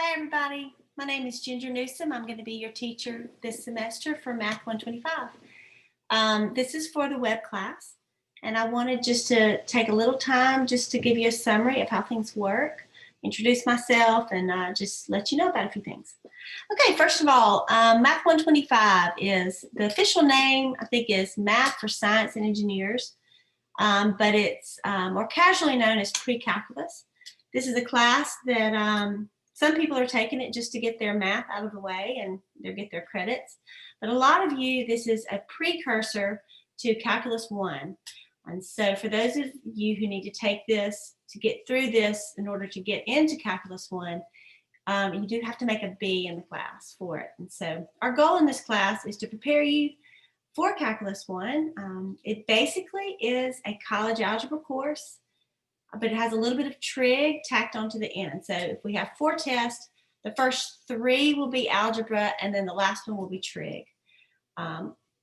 Hi everybody, my name is Ginger Newsom. I'm going to be your teacher this semester for Math 125. This is for the web class, and I wanted just to take a little time just to give you a summary of how things work, introduce myself, and just let you know about a few things. Okay, first of all, Math 125 is the official name, I think, is Math for Science and Engineers, but it's more casually known as pre-calculus. This is a class that some people are taking it just to get their math out of the way and they'll get their credits. But a lot of you, this is a precursor to Calculus 1. And so for those of you who need to take this to get through this in order to get into Calculus 1, you do have to make a B in the class for it. And so our goal in this class is to prepare you for Calculus 1. It basically is a college algebra course, but it has a little bit of trig tacked onto the end. So if we have 4 tests, the first 3 will be algebra, and then the last one will be trig.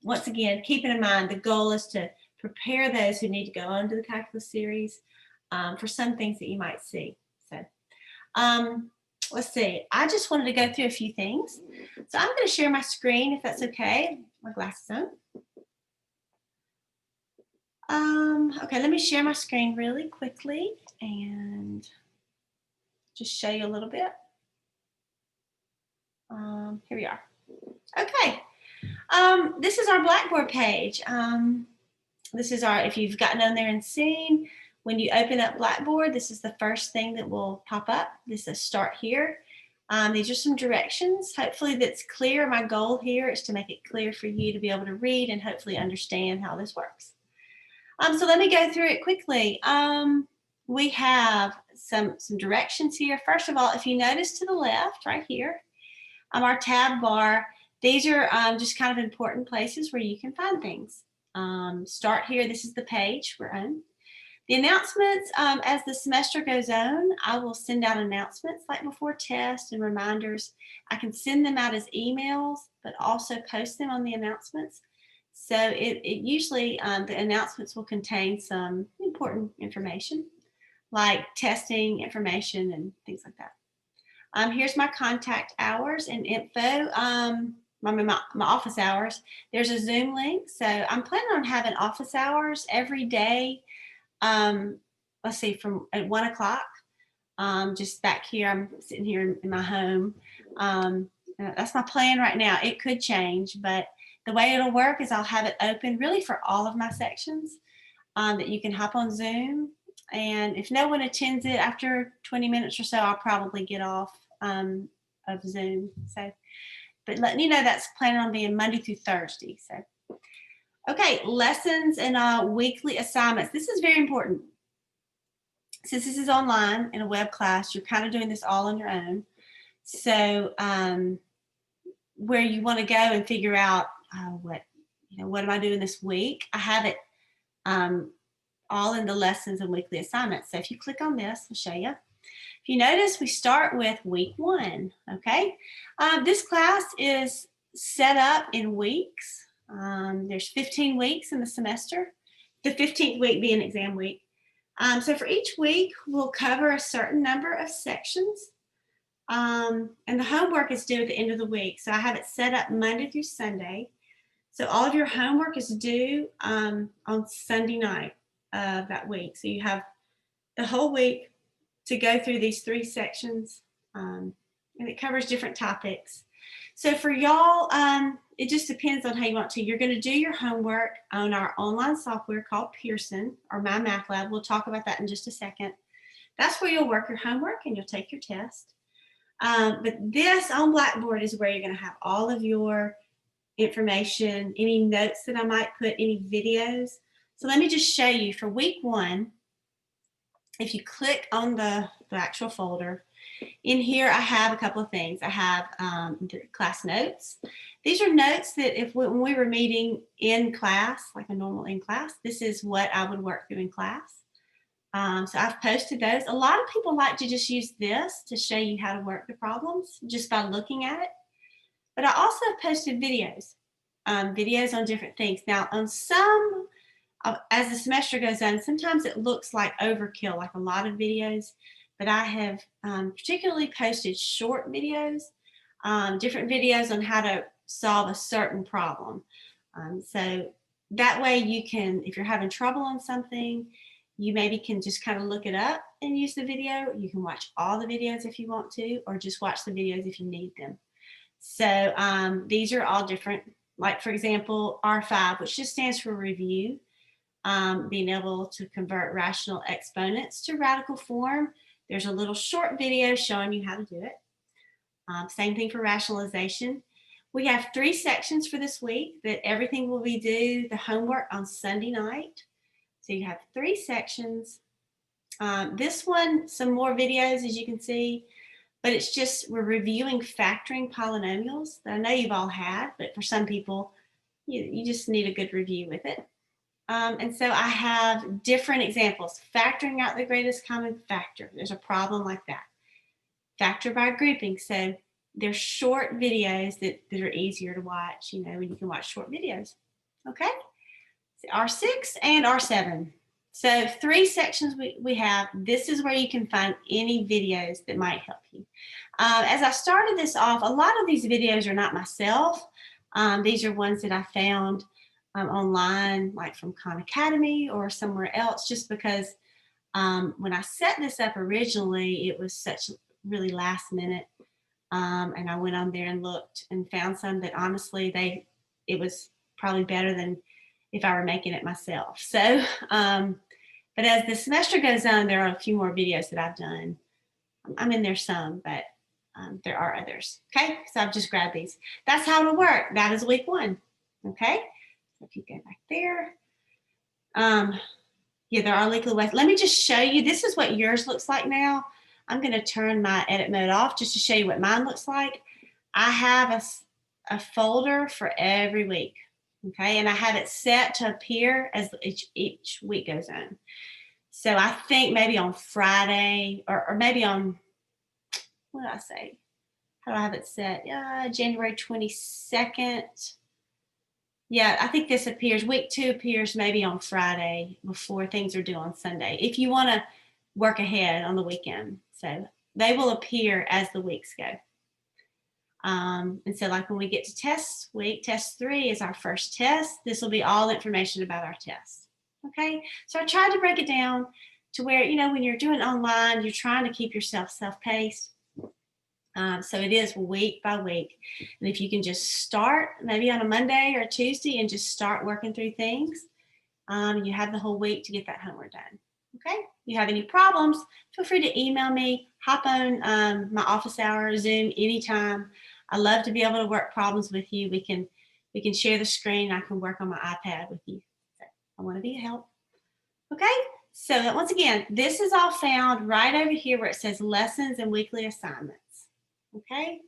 Once again, keeping in mind the goal is to prepare those who need to go on to the calculus series for some things that you might see. So let's see. I just wanted to go through a few things. So I'm going to share my screen if that's okay. My glasses on. Okay, let me share my screen really quickly and just show you a little bit. Here we are. Okay, this is our Blackboard page. This is our, if you've gotten on there and seen, when you open up Blackboard, this is the first thing that will pop up. This is start here. These are some directions. Hopefully that's clear. My goal here is to make it clear for you to be able to read and hopefully understand how this works. So let me go through it quickly. We have some directions here. First of all, if you notice to the left, right here, our tab bar, these are just kind of important places where you can find things. Start here, this is the page we're on. The announcements, as the semester goes on, I will send out announcements like before tests and reminders. I can send them out as emails, but also post them on the announcements. So it usually, the announcements will contain some important information, like testing information and things like that. Here's my contact hours and info, my office hours. There's a Zoom link. So I'm planning on having office hours every day. Let's see, from at 1 o'clock. Just back here, I'm sitting here in my home. That's my plan right now. It could change, but the way it'll work is I'll have it open really for all of my sections that you can hop on Zoom. And if no one attends it after 20 minutes or so, I'll probably get off of Zoom. So, but letting you know that's planning on being Monday through Thursday. So, okay, lessons and weekly assignments. This is very important. Since this is online in a web class, you're kind of doing this all on your own. So where you want to go and figure out what am I doing this week? I have it all in the lessons and weekly assignments. So if you click on this, I'll show you. If you notice, we start with week 1. Okay, this class is set up in weeks. There's 15 weeks in the semester. The 15th week being exam week. So for each week, we'll cover a certain number of sections. And the homework is due at the end of the week. So I have it set up Monday through Sunday. So all of your homework is due on Sunday night of that week. So you have the whole week to go through these 3 sections, and it covers different topics. So for y'all, it just depends on how you want to. You're going to do your homework on our online software called Pearson or My Math Lab. We'll talk about that in just a second. That's where you'll work your homework and you'll take your test. But this on Blackboard is where you're going to have all of your information, any notes that I might put, any videos. So let me just show you for week 1. If you click on the actual folder, in here I have a couple of things. I have the class notes. These are notes that when we were meeting in class, like a normal in class, this is what I would work through in class. So I've posted those. A lot of people like to just use this to show you how to work the problems just by looking at it. But I also posted videos, videos on different things. Now on some, as the semester goes on, sometimes it looks like overkill, like a lot of videos. but I have particularly posted short videos, different videos on how to solve a certain problem. So that way you can, if you're having trouble on something, you maybe can just kind of look it up and use the video. You can watch all the videos if you want to, or just watch the videos if you need them. So these are all different, like for example, R5, which just stands for review, being able to convert rational exponents to radical form. There's a little short video showing you how to do it. Same thing for rationalization. We have 3 sections for this week that everything will be due the homework on Sunday night. So you have 3 sections. This one, some more videos as you can see, but it's just we're reviewing factoring polynomials that I know you've all had, but for some people, you just need a good review with it. And so I have different examples. Factoring out the greatest common factor. There's a problem like that. Factor by grouping. So they're short videos that are easier to watch, you know, when you can watch short videos. Okay? So R6 and R7. So 3 sections we have. This is where you can find any videos that might help you. As I started this off, a lot of these videos are not myself. These are ones that I found online, like from Khan Academy or somewhere else, just because when I set this up originally, it was such really last minute. And I went on there and looked and found some that honestly, it was probably better than if I were making it myself. So, but as the semester goes on, there are a few more videos that I've done. I'm in there some, but there are others. Okay, so I've just grabbed these. That's how it'll work. That is week 1. Okay, so if you go back there, yeah, there are legally ways. Let me just show you. This is what yours looks like now. I'm going to turn my edit mode off just to show you what mine looks like. I have a folder for every week. Okay, and I have it set to appear as each week goes on. So I think maybe on Friday or maybe on, what did I say? How do I have it set? January 22nd. Yeah, I think this appears, week 2 appears maybe on Friday before things are due on Sunday, if you want to work ahead on the weekend. So they will appear as the weeks go. And so like when we get to test week, test 3 is our first test. This will be all information about our test. Okay, so I tried to break it down to where, you know, when you're doing online, you're trying to keep yourself self-paced. So it is week by week. And if you can just start maybe on a Monday or a Tuesday and just start working through things, you have the whole week to get that homework done. Okay, if you have any problems, feel free to email me, hop on my office hour, Zoom anytime. I love to be able to work problems with you. We can share the screen. I can work on my iPad with you. So I want to be a help. Okay, so once again, this is all found right over here where it says lessons and weekly assignments. Okay,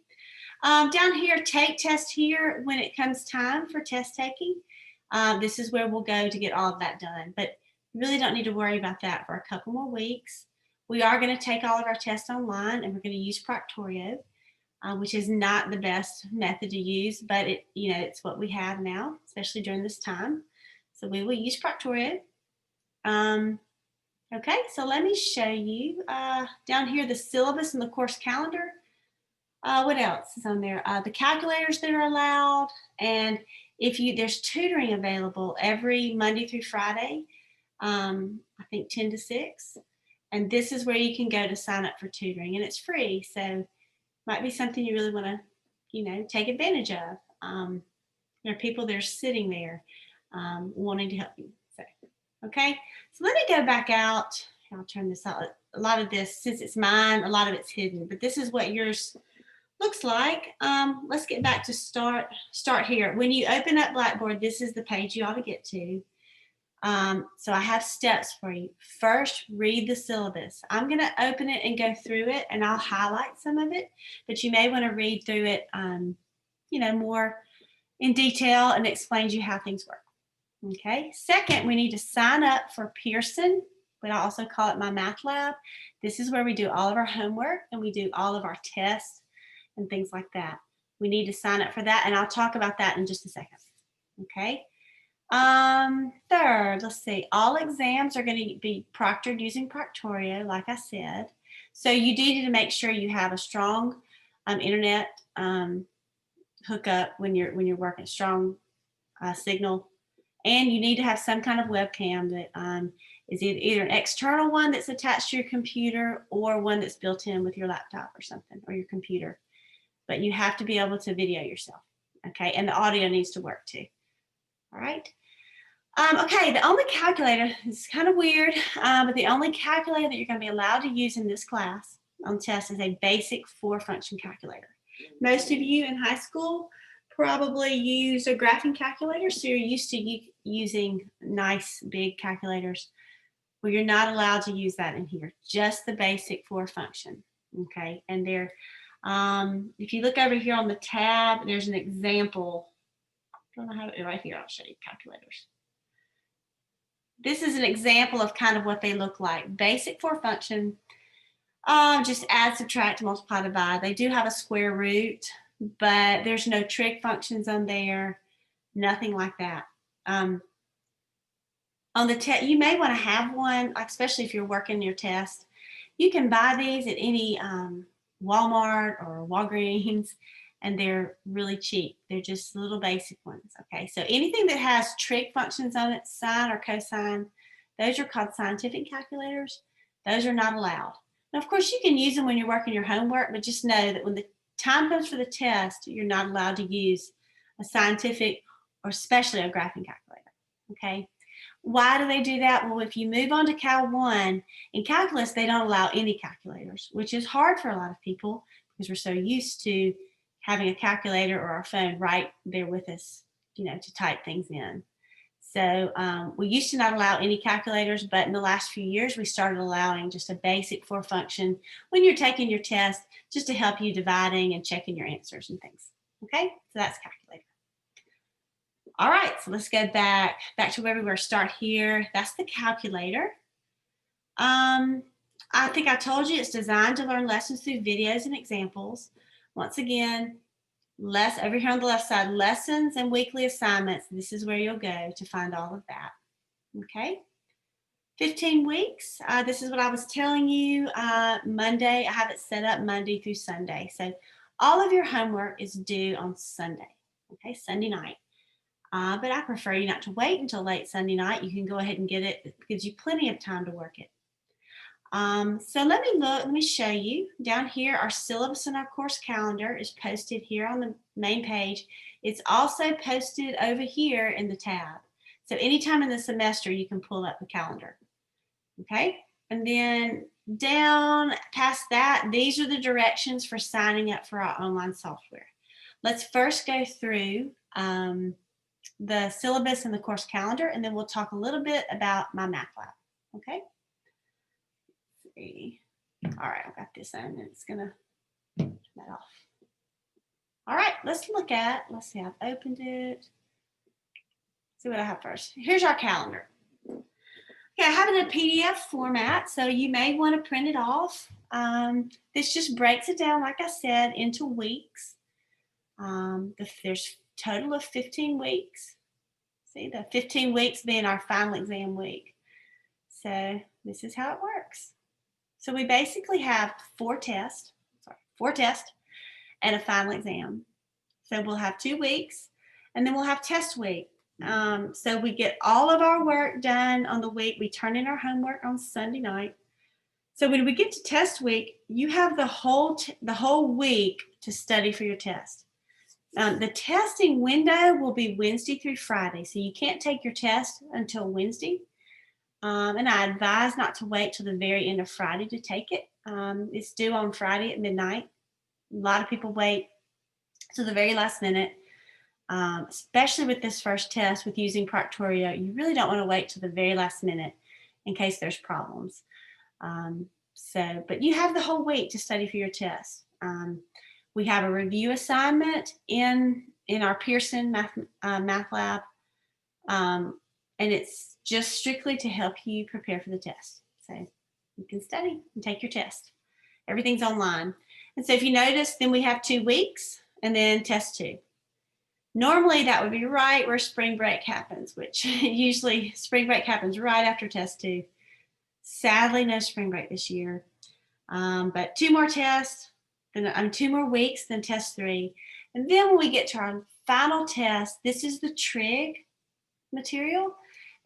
down here, take test here when it comes time for test taking. This is where we'll go to get all of that done, but you really don't need to worry about that for a couple more weeks. We are going to take all of our tests online, and we're going to use Proctored, which is not the best method to use, but it's what we have now, especially during this time. So we will use Proctored. Okay, so let me show you down here the syllabus and the course calendar. What else is on there? The calculators that are allowed, and there's tutoring available every Monday through Friday, I think 10 to 6, and this is where you can go to sign up for tutoring, and it's free, so might be something you really want to, take advantage of. There are people that are sitting there wanting to help you. So, okay, so let me go back out. I'll turn this out. A lot of this, since it's mine, a lot of it's hidden, but this is what yours looks like. Let's get back to start here. When you open up Blackboard, this is the page you ought to get to. So I have steps for you. First, read the syllabus. I'm going to open it and go through it, and I'll highlight some of it, but you may want to read through it, more in detail, and it explains you how things work. Okay. Second, we need to sign up for Pearson, but I also call it my math lab. This is where we do all of our homework and we do all of our tests and things like that. We need to sign up for that, and I'll talk about that in just a second. Okay. Third, let's see. All exams are going to be proctored using Proctorio, like I said. So you do need to make sure you have a strong internet hookup when you're working, strong signal, and you need to have some kind of webcam that is either an external one that's attached to your computer or one that's built in with your laptop or something, or your computer. But you have to be able to video yourself, okay? And the audio needs to work too, all right? Okay, the only calculator, is kind of weird, but the only calculator that you're going to be allowed to use in this class on test is a basic 4-function calculator. Most of you in high school probably use a graphing calculator, so you're used to using nice big calculators. Well, you're not allowed to use that in here, just the basic 4-function, okay? And there, if you look over here on the tab, there's an example. I don't know how to, right here, I'll show you calculators. This is an example of kind of what they look like. Basic 4-function, just add, subtract, multiply, divide. They do have a square root, but there's no trig functions on there, nothing like that. On the test, you may want to have one, especially if you're working your test. You can buy these at any Walmart or Walgreens, and they're really cheap. They're just little basic ones, okay? So anything that has trig functions on it, sine or cosine, those are called scientific calculators. Those are not allowed. Now, of course, you can use them when you're working your homework, but just know that when the time comes for the test, you're not allowed to use a scientific or especially a graphing calculator, okay? Why do they do that? Well, if you move on to Cal 1, in calculus, they don't allow any calculators, which is hard for a lot of people because we're so used to having a calculator or our phone right there with us, you know, to type things in. So we used to not allow any calculators, but in the last few years, we started allowing just a basic 4-function when you're taking your test, just to help you dividing and checking your answers and things. Okay, so that's calculator. All right, so let's go back to where we were. Start here. That's the calculator. I think I told you it's designed to learn lessons through videos and examples. Once again, over here on the left side, lessons and weekly assignments. This is where you'll go to find all of that. Okay. 15 weeks. This is what I was telling you. Monday, I have it set up Monday through Sunday. So all of your homework is due on Sunday. Okay, Sunday night. But I prefer you not to wait until late Sunday night. You can go ahead and get it. It gives you plenty of time to work it. So let me show you. Down here, our syllabus and our course calendar is posted here on the main page. It's also posted over here in the tab. So anytime in the semester, you can pull up the calendar. Okay, and then down past that, these are the directions for signing up for our online software. Let's first go through the syllabus and the course calendar, and then we'll talk a little bit about my math lab. Okay. All right, I've got this on and it's gonna turn that off. All right, let's see, I've opened it. See what I have first. Here's our calendar. Okay, I have it in a PDF format, so you may want to print it off. This just breaks it down, like I said, into weeks. There's a total of 15 weeks. See, the 15 weeks being our final exam week. So this is how it works. So we basically have 4 tests and a final exam. So we'll have 2 weeks, and then we'll have test week. So we get all of our work done on the week. We turn in our homework on Sunday night. So when we get to test week, you have the whole week to study for your test. The testing window will be Wednesday through Friday, so you can't take your test until Wednesday. And I advise not to wait till the very end of Friday to take it. It's due on Friday at midnight. A lot of people wait to the very last minute, especially with this first test with using Proctored. You really don't want to wait till the very last minute in case there's problems. But you have the whole week to study for your test. We have a review assignment in our Pearson math lab, and it's just strictly to help you prepare for the test. So you can study and take your test. Everything's online. And so if you notice, then we have 2 weeks and then test 2. Normally that would be right where spring break happens, which usually spring break happens right after test 2. Sadly, no spring break this year. But 2 more tests, then 2 more weeks, then test 3. And then when we get to our final test, this is the trig material,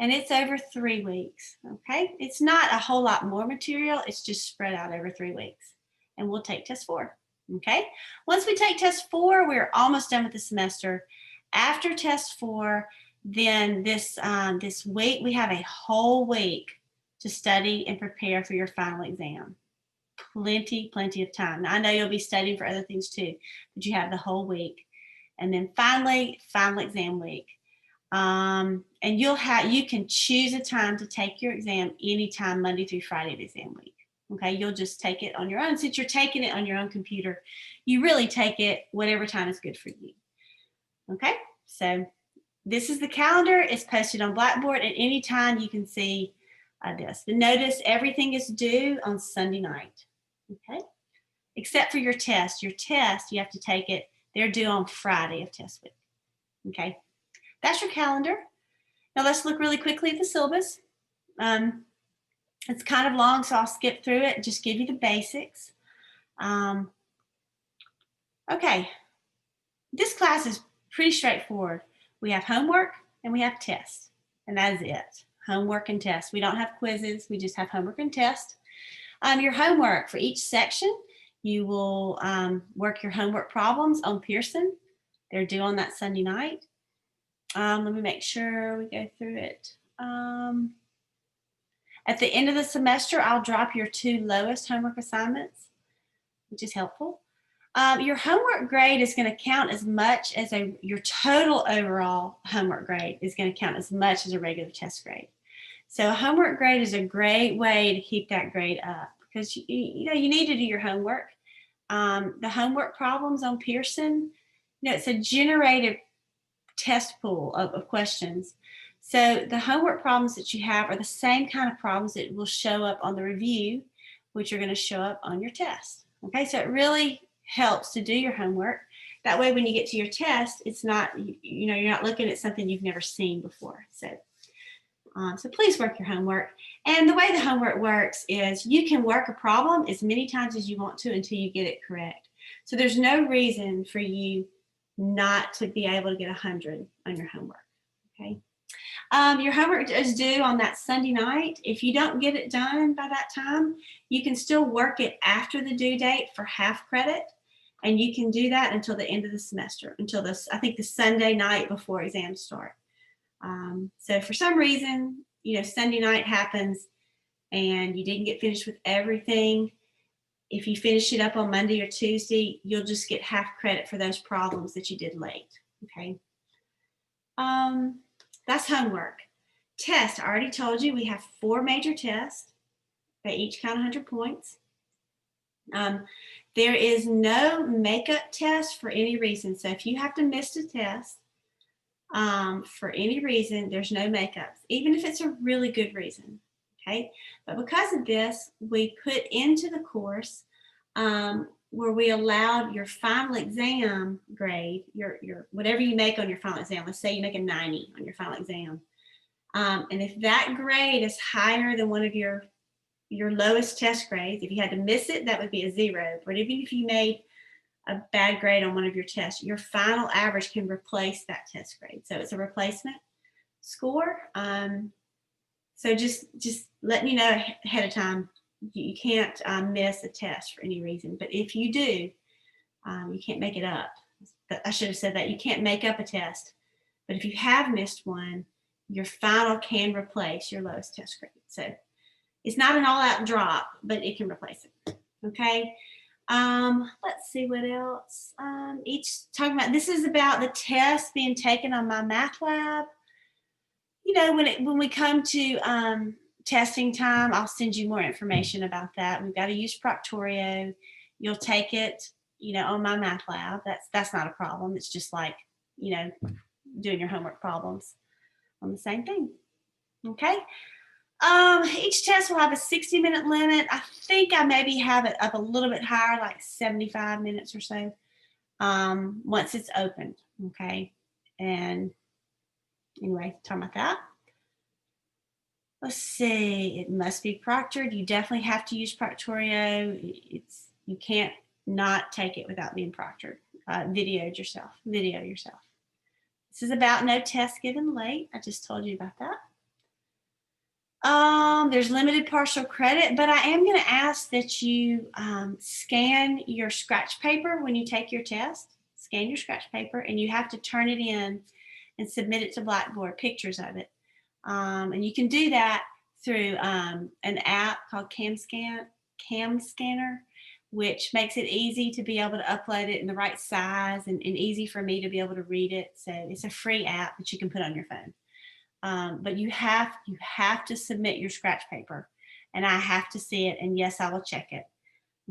and it's over 3 weeks, okay? It's not a whole lot more material, it's just spread out over 3 weeks. And we'll take test 4, okay? Once we take test 4, we're almost done with the semester. After test 4, then this week, we have a whole week to study and prepare for your final exam. Plenty of time. Now, I know you'll be studying for other things too, but you have the whole week. And then finally, final exam week. And you can choose a time to take your exam anytime, Monday through Friday of exam week. Okay, you'll just take it on your own. Since you're taking it on your own computer, you really take it whatever time is good for you. Okay, so this is the calendar. It's posted on Blackboard at any time. You can see this. But notice everything is due on Sunday night. Okay, except for your test. Your test, you have to take it. They're due on Friday of test week. Okay, that's your calendar. Now let's look really quickly at the syllabus. It's kind of long, so I'll skip through it and just give you the basics. Okay, this class is pretty straightforward. We have homework and we have tests, and that is it. Homework and tests. We don't have quizzes. We just have homework and tests. Your homework for each section, you will work your homework problems on Pearson. They're due on that Sunday night. Let me make sure we go through it. At the end of the semester, I'll drop your 2 lowest homework assignments, which is helpful. Your homework grade is going to count as much as your total overall homework grade is going to count as much as a regular test grade. So a homework grade is a great way to keep that grade up because you need to do your homework. The homework problems on Pearson, it's a generated test pool of questions. So the homework problems that you have are the same kind of problems that will show up on the review, which are going to show up on your test. Okay, so it really helps to do your homework. That way, when you get to your test, it's not, you're not looking at something you've never seen before. So please work your homework. And the way the homework works is you can work a problem as many times as you want to until you get it correct. So there's no reason for you not to be able to get 100 on your homework. Okay. Your homework is due on that Sunday night. If you don't get it done by that time, you can still work it after the due date for half credit. And you can do that until the end of the semester, until I think the Sunday night before exams start. So for some reason, Sunday night happens and you didn't get finished with everything. If you finish it up on Monday or Tuesday, you'll just get half credit for those problems that you did late. Okay. That's homework. Test, I already told you we have 4 major tests. They each count 100 points. There is no makeup test for any reason. So if you have to miss a test for any reason, there's no makeups, even if it's a really good reason. Okay, but because of this, we put into the course where we allowed your final exam grade, your whatever you make on your final exam. Let's say you make a 90 on your final exam. And if that grade is higher than one of your lowest test grades, if you had to miss it, that would be a 0. But even if you made a bad grade on one of your tests, your final average can replace that test grade. So it's a replacement score. So just letting you know ahead of time, you can't miss a test for any reason. But if you do, you can't make it up. I should have said that. You can't make up a test. But if you have missed one, your final can replace your lowest test grade. So it's not an all-out drop, but it can replace it. Okay. Let's see what else. This is about the test being taken on my math lab. When we come to testing time, I'll send you more information about that. We've got to use Proctored. You'll take it, on my math lab. That's not a problem. It's just like, doing your homework problems on the same thing. Okay. Each test will have a 60-minute limit. I think I maybe have it up a little bit higher, like 75 minutes or so, once it's opened. Okay. And anyway, talking about that. Let's see, it must be proctored. You definitely have to use Proctorio. You can't not take it without being proctored. Video yourself. This is about no test given late. I just told you about that. There's limited partial credit, but I am going to ask that you scan your scratch paper when you take your test. Scan your scratch paper, and you have to turn it in and submit it to Blackboard, pictures of it. And you can do that through an app called Cam Scanner, which makes it easy to be able to upload it in the right size and easy for me to be able to read it. So it's a free app that you can put on your phone. But you have to submit your scratch paper, and I have to see it, and yes, I will check it.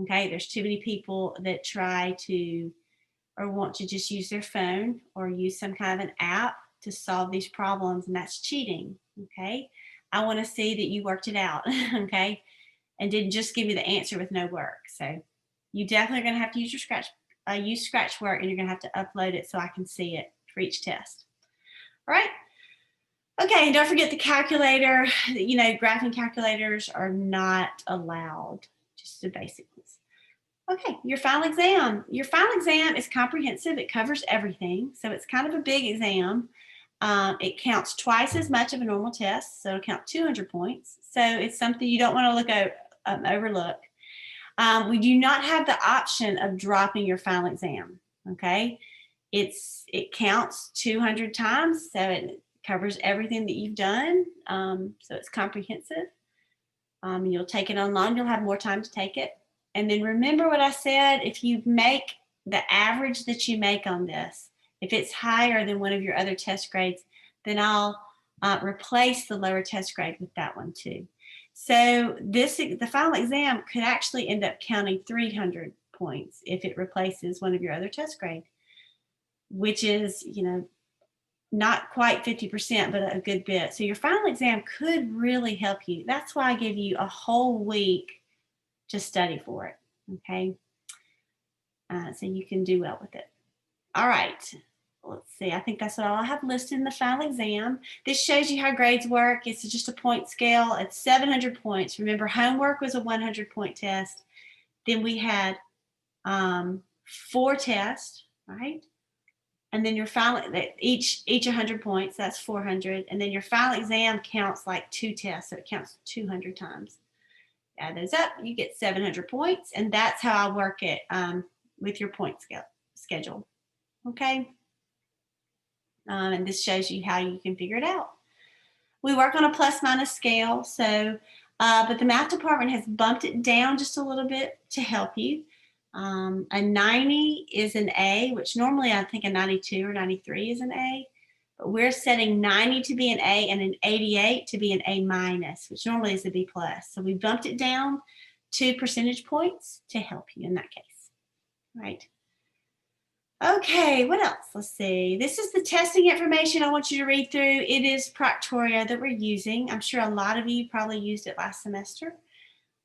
Okay, there's too many people that try to or want to just use their phone or use some kind of an app to solve these problems, and that's cheating. Okay, I want to see that you worked it out. Okay, and didn't just give me the answer with no work. So you definitely are going to have to use your use Scratchwork, and you're going to have to upload it so I can see it for each test. All right. Okay, and don't forget the calculator. You know, graphing calculators are not allowed, just the basic ones. Okay, your final exam. Your final exam is comprehensive. It covers everything, so it's kind of a big exam. It counts twice as much of a normal test, so it'll count 200 points. So it's something you don't want to overlook. We do not have the option of dropping your final exam, okay? It counts 200 times, so it covers everything that you've done, so it's comprehensive. You'll take it online. You'll have more time to take it. And then remember what I said, if you make the average that you make on this, if it's higher than one of your other test grades, then I'll replace the lower test grade with that one too. So the final exam could actually end up counting 300 points if it replaces one of your other test grade, which is, you know, not quite 50%, but a good bit. So your final exam could really help you. That's why I give you a whole week to study for it, okay? So you can do well with it. All right, let's see. I think that's all I have listed in the final exam. This shows you how grades work. It's just a point scale. It's 700 points. Remember, homework was a 100-point test. Then we had 4 tests, right? And then your final, each 100 points, that's 400. And then your final exam counts like 2 tests, so it counts 200 times. Add those up, you get 700 points, and that's how I work it with your point schedule. Okay? And this shows you how you can figure it out. We work on a plus-minus scale, so but the math department has bumped it down just a little bit to help you. A 90 is an A, which normally I think a 92 or 93 is an A, but we're setting 90 to be an A and an 88 to be an A minus, which normally is a B plus. So we bumped it down 2 percentage points to help you in that case, right? Okay, what else? Let's see. This is the testing information I want you to read through. It is Proctorio that we're using. I'm sure a lot of you probably used it last semester,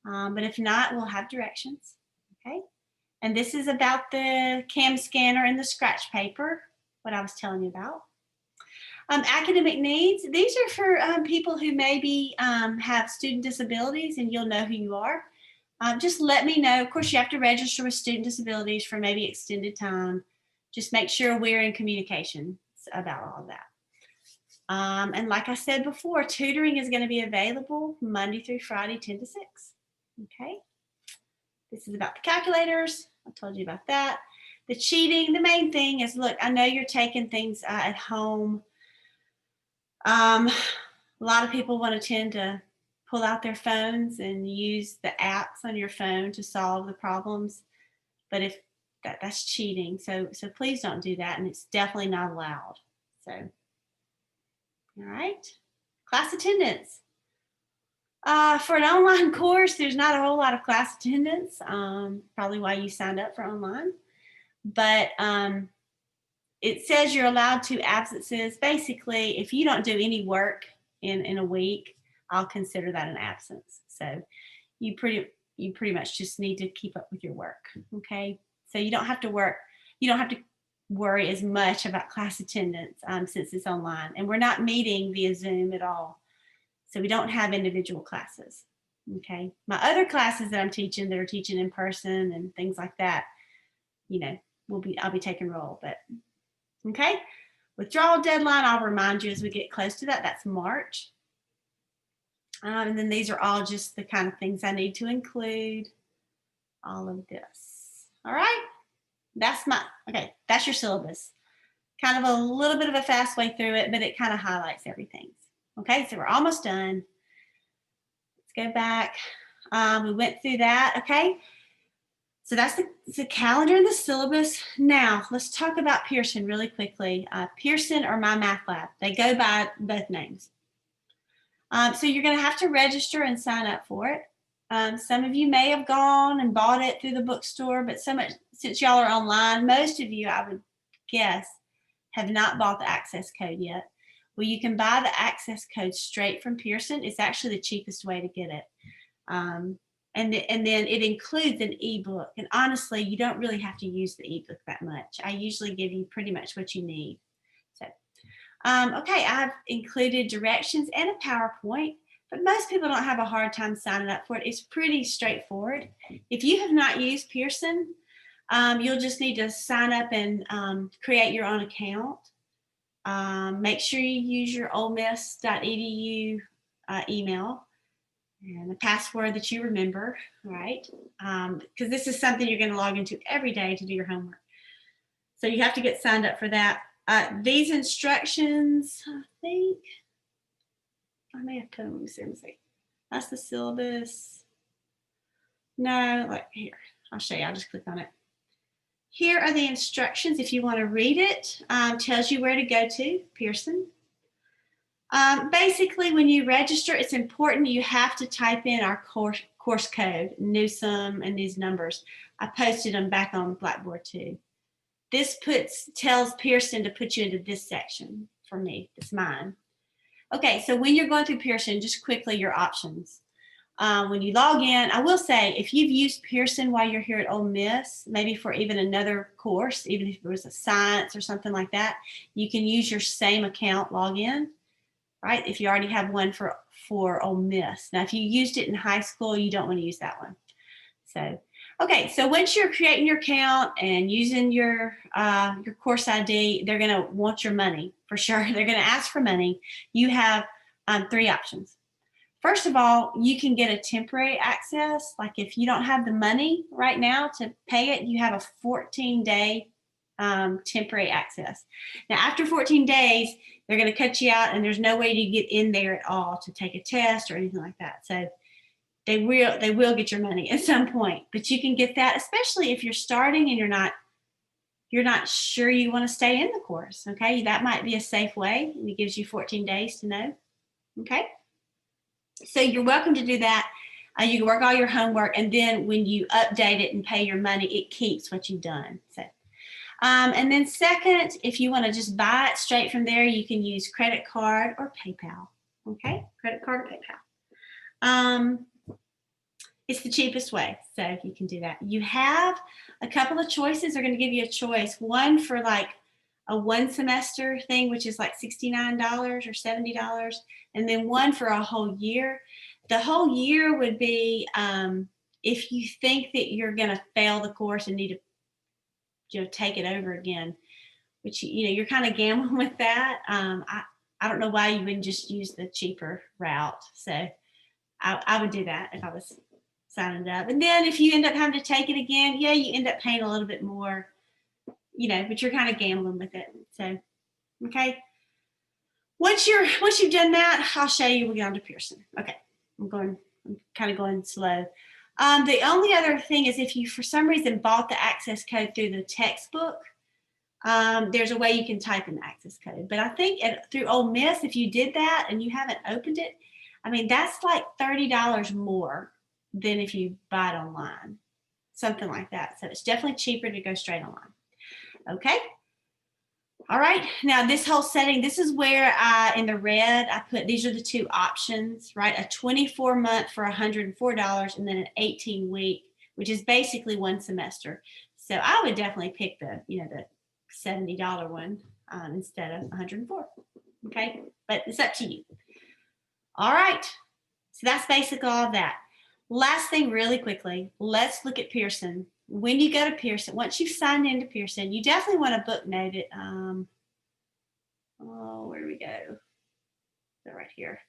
but if not, we'll have directions, okay? And this is about the CAM scanner and the scratch paper, what I was telling you about. Academic needs, these are for people who maybe have student disabilities, and you'll know who you are. Just let me know. Of course, you have to register with student disabilities for maybe extended time. Just make sure we're in communication about all of that. And like I said before, tutoring is going to be available Monday through Friday, 10 to 6. Okay. This is about the calculators. I told you about that. The cheating, the main thing is, look, I know you're taking things at home. A lot of people want to tend to pull out their phones and use the apps on your phone to solve the problems. But if that's cheating, so please don't do that, and it's definitely not allowed. So, all right. Class attendance. For an online course, there's not a whole lot of class attendance, probably why you signed up for online. But it says you're allowed 2 absences. Basically, if you don't do any work in a week, I'll consider that an absence. So you pretty much just need to keep up with your work, okay? So you don't have to worry as much about class attendance since it's online. And we're not meeting via Zoom at all. So we don't have individual classes. Okay. My other classes that I'm teaching that are teaching in person and things like that, you know, I'll be taking roll, but okay. Withdrawal deadline, I'll remind you as we get close to that. That's March. And then these are all just the kind of things I need to include. All of this. All right. That's your syllabus. Kind of a little bit of a fast way through it, but it kind of highlights everything. Okay, so we're almost done. Let's go back. We went through that, okay? So that's the calendar and the syllabus. Now, let's talk about Pearson really quickly. Pearson or My Math Lab, they go by both names. So you're going to have to register and sign up for it. Some of you may have gone and bought it through the bookstore, but since y'all are online, most of you, I would guess, have not bought the access code yet. Well, you can buy the access code straight from Pearson. It's actually the cheapest way to get it. And then it includes an ebook. And honestly, you don't really have to use the ebook that much. I usually give you pretty much what you need. So, okay, I've included directions and a PowerPoint, but most people don't have a hard time signing up for it. It's pretty straightforward. If you have not used Pearson, you'll just need to sign up and create your own account. Make sure you use your olemiss.edu email and a password that you remember, right? Because this is something you're going to log into every day to do your homework. So you have to get signed up for that. These instructions, I think, I may have put them, let me see. That's the syllabus. No, like here, I'll show you, I'll just click on it. Here are the instructions if you want to read it. Tells you where to go to, Pearson. Basically, when you register, it's important you have to type in our course code, Newsome, and these numbers. I posted them back on Blackboard too. This tells Pearson to put you into this section for me. It's mine. Okay, so when you're going through Pearson, just quickly your options. When you log in, I will say, if you've used Pearson while you're here at Ole Miss, maybe for even another course, even if it was a science or something like that, you can use your same account login, right? If you already have one for Ole Miss. Now, if you used it in high school, you don't want to use that one. So, okay, so once you're creating your account and using your course ID, they're going to want your money for sure. They're going to ask for money. You have 3 options. First of all, you can get a temporary access. Like if you don't have the money right now to pay it, you have a 14-day temporary access. Now, after 14 days, they're going to cut you out and there's no way to get in there at all to take a test or anything like that. So they will get your money at some point, but you can get that, especially if you're starting and you're not sure you want to stay in the course. Okay, that might be a safe way, and it gives you 14 days to know. Okay. So you're welcome to do that. You can work all your homework, and then when you update it and pay your money, it keeps what you've done. So, and then second, if you want to just buy it straight from there, you can use credit card or PayPal. Okay, credit card or PayPal. It's the cheapest way, so you can do that. You have a couple of choices. They're going to give you a choice. One for like a 1 semester thing, which is like $69 or $70, and then one for a whole year. The whole year would be if you think that you're going to fail the course and need to take it over again, which you're kind of gambling with that. I don't know why you wouldn't just use the cheaper route. So I would do that if I was signing up. And then if you end up having to take it again, yeah, you end up paying a little bit more. But you're kind of gambling with it. So, okay. Once you've done that, I'll show you. We'll get on to Pearson. Okay, I'm kind of going slow. The only other thing is if you, for some reason, bought the access code through the textbook, there's a way you can type in the access code. But I think through Ole Miss, if you did that and you haven't opened it, I mean, that's like $30 more than if you buy it online, something like that. So it's definitely cheaper to go straight online. Okay. All right. Now this whole setting, this is where in the red, I put, these are the 2 options, right? A 24-month for $104 and then an 18-week, which is basically 1 semester. So I would definitely pick the $70 one instead of $104. Okay. But it's up to you. All right, so that's basically all of that. Last thing really quickly, let's look at Pearson. When you go to Pearson, once you've signed into Pearson, you definitely want to booknote it. Oh, where do we go? They're right here.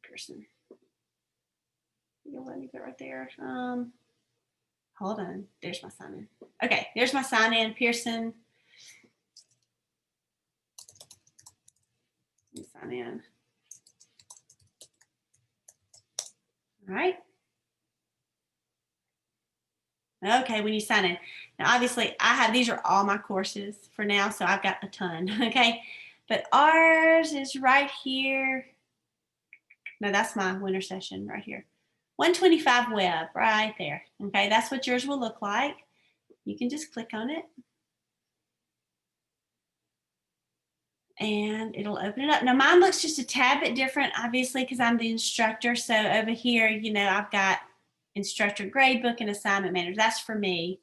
Pearson. You'll let me go right there. Hold on. There's my sign in. Okay, there's my sign in. Pearson. Let me sign in. All right. Okay, when you sign in. Now, obviously, these are all my courses for now, so I've got a ton, okay? But ours is right here. No, that's my winter session right here. 125 web, right there. Okay, that's what yours will look like. You can just click on it. And it'll open it up. Now, mine looks just a tad bit different, obviously, because I'm the instructor. So over here, you know, I've got instructor gradebook and assignment manager. That's for me.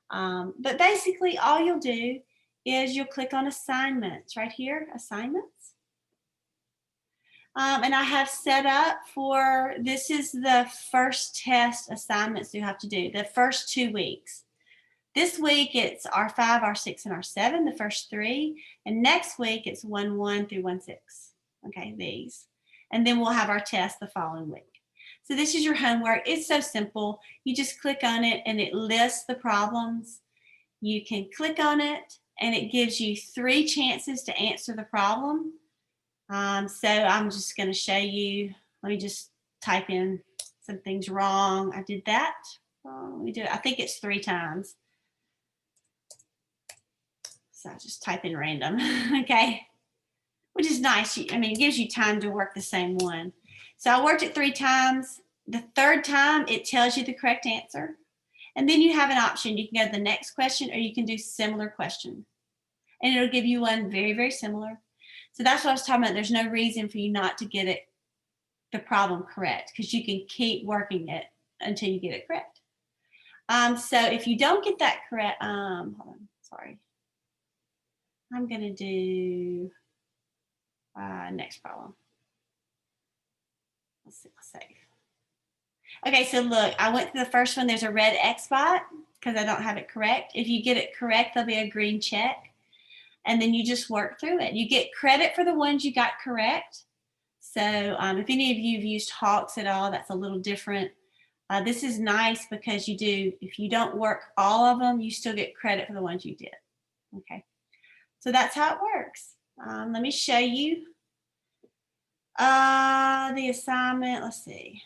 But basically, all you'll do is you'll click on assignments right here, assignments. And I have set up for, this is the first test assignments you have to do, the first 2 weeks. This week it's R5, R6, and R7, the first 3. And next week it's 1-1 through 1-6. Okay, these. And then we'll have our test the following week. So this is your homework. It's so simple. You just click on it and it lists the problems. You can click on it and it gives you 3 chances to answer the problem. So I'm just going to show you. Let me just type in some things wrong. I did that. Let me do it. I think it's 3 times. So I just type in random, okay? Which is nice. I mean, it gives you time to work the same one. So I worked it 3 times. The 3rd time, it tells you the correct answer. And then you have an option. You can go to the next question or you can do similar question. And it'll give you one very, very similar. So that's what I was talking about. There's no reason for you not to get the problem correct because you can keep working it until you get it correct. So if you don't get that correct, hold on, sorry. I'm going to do next problem. Let's see, let's save. Okay, so look, I went to the first one. There's a red X spot because I don't have it correct. If you get it correct, there'll be a green check. And then you just work through it. You get credit for the ones you got correct. So if any of you have used Hawks at all, that's a little different. This is nice because if you don't work all of them, you still get credit for the ones you did. Okay, so that's how it works. Let me show you the assignment. Let's see.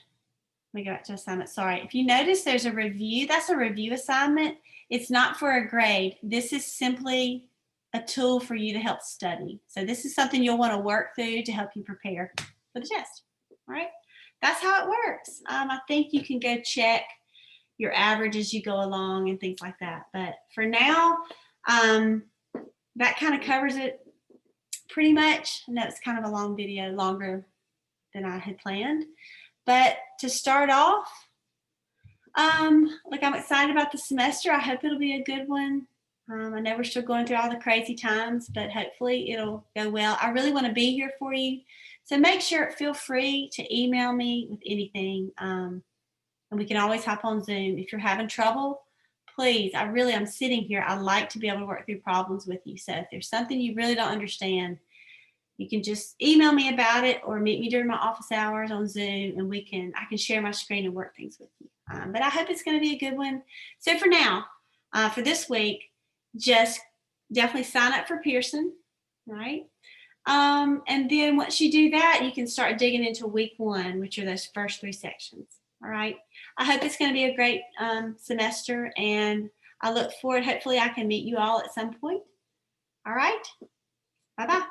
Let me go back to assignment. Sorry. If you notice there's a review, that's a review assignment. It's not for a grade. This is simply a tool for you to help study. So this is something you'll want to work through to help you prepare for the test. All right. That's how it works. I think you can go check your average as you go along and things like that. But for now, that kind of covers it pretty much. I know it's kind of a long video, longer than I had planned. But to start off, look, I'm excited about the semester. I hope it'll be a good one. I know we're still going through all the crazy times, but hopefully it'll go well. I really want to be here for you. So feel free to email me with anything. And we can always hop on Zoom. If you're having trouble, please, I'm sitting here. I like to be able to work through problems with you. So if there's something you really don't understand, you can just email me about it or meet me during my office hours on Zoom and I can share my screen and work things with you. But I hope it's going to be a good one. So for now, for this week, just definitely sign up for Pearson, right? And then once you do that, you can start digging into week 1, which are those first 3 sections. All right. I hope it's going to be a great semester, and I look forward. Hopefully, I can meet you all at some point. All right. Bye-bye.